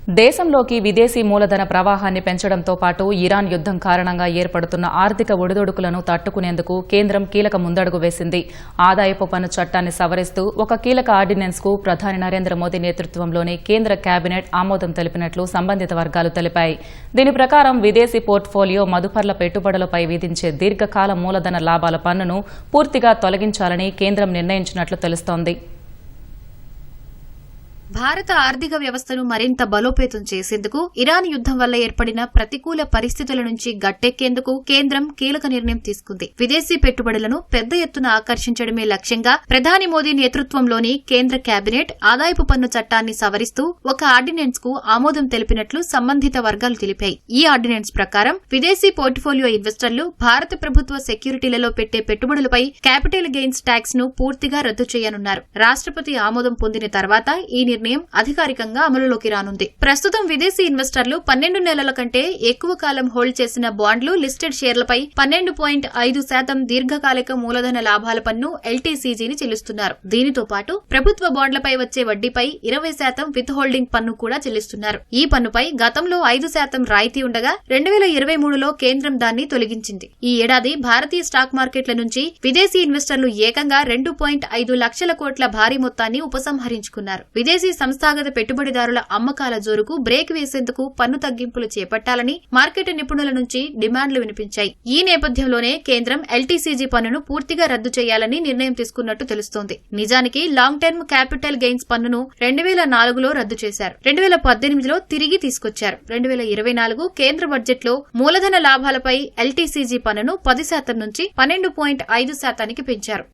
దేశంలోకి విదేశీ మూలధన ప్రవాహాన్ని పెంచడంతో పాటు ఇరాన్ యుద్దం కారణంగా ఏర్పడుతున్న ఆర్థిక ఒడిదొడుకులను తట్టుకునేందుకు కేంద్రం కీలక ముందడుగు వేసింది. ఆదాయపు పన్ను చట్టాన్ని సవరిస్తూ ఒక కీలక ఆర్డినెన్స్ కు ప్రధాని నరేంద్ర మోదీ నేతృత్వంలోని కేంద్ర కేబినెట్ ఆమోదం తెలిపినట్లు సంబంధిత వర్గాలు తెలిపాయి. దీని ప్రకారం విదేశీ పోర్ట్ఫోలియో మదుపర్ల పెట్టుబడులపై విధించే దీర్ఘకాల మూలధన లాభాల పన్నును పూర్తిగా తొలగించాలని కేంద్రం నిర్ణయించినట్లు తెలుస్తోంది. భారత ఆర్థిక వ్యవస్థను మరింత బలోపేతం చేసేందుకు ఇరాన్ యుద్దం వల్ల ఏర్పడిన ప్రతికూల పరిస్థితుల నుంచి గట్టెక్కేందుకు కేంద్రం కీలక నిర్ణయం తీసుకుంది. విదేశీ పెట్టుబడులను పెద్ద ఎత్తున ఆకర్షించడమే లక్ష్యంగా ప్రధాని మోదీ నేతృత్వంలోని కేంద్ర కేబినెట్ ఆదాయపు పన్ను చట్టాన్ని సవరిస్తూ ఒక ఆర్డినెన్స్ కు ఆమోదం తెలిపినట్లు సంబంధిత వర్గాలు తెలిపాయి. ఈ ఆర్డినెన్స్ ప్రకారం విదేశీ పోర్ట్ఫోలియో ఇన్వెస్టర్లు భారత ప్రభుత్వ సెక్యూరిటీలలో పెట్టే పెట్టుబడులపై క్యాపిటల్ గెయిన్స్ ట్యాక్స్ ను పూర్తిగా రద్దు చేయనున్నారు. రాష్ట్రపతి ఆమోదం పొందిన తర్వాత ఈ నిర్ణయం అధికారికంగా అమలులోకి రానుంది. ప్రస్తుతం విదేశీ ఇన్వెస్టర్లు 12 నెలల కంటే ఎక్కువ కాలం హోల్డ్ చేసిన బాండ్లు, లిస్టెడ్ షేర్లపై 12.5% దీర్ఘకాలిక మూలధన లాభాల పన్ను ఎల్టీసీజీని చెల్లిస్తున్నారు. దీనితో పాటు ప్రభుత్వ బాండ్లపై వచ్చే వడ్డీపై 20% విత్ హోల్డింగ్ పన్ను కూడా చెల్లిస్తున్నారు. ఈ పన్నుపై గతంలో 5% రాయితీ ఉండగా 2023లో కేంద్రం దాన్ని తొలగించింది. ఈ ఏడాది భారతీయ స్టాక్ మార్కెట్ల నుంచి విదేశీ ఇన్వెస్టర్లు ఏకంగా 2.5 లక్షల కోట్ల భారీ మొత్తాన్ని ఉపసంహరించుకున్నారు. విదేశీ సంస్థాగత పెట్టుబడిదారుల అమ్మకాల జోరుకు బ్రేక్ వేసేందుకు పన్ను తగ్గింపులు చేపట్టాలని మార్కెట్ నిపుణుల నుంచి డిమాండ్లు వినిపించాయి. ఈ నేపథ్యంలోనే కేంద్రం ఎల్టీసీజీ పన్నును పూర్తిగా రద్దు చేయాలని నిర్ణయం తీసుకున్నట్టు తెలుస్తోంది. నిజానికి లాంగ్ టర్మ్ క్యాపిటల్ గెయిన్స్ పన్నును 2004లో రద్దు చేశారు. 2018లో తిరిగి తీసుకొచ్చారు. 2024 కేంద్ర బడ్జెట్లో మూలధన లాభాలపై ఎల్టీసీజీ పన్నును 10% నుంచి 12.5%కి పెంచారు.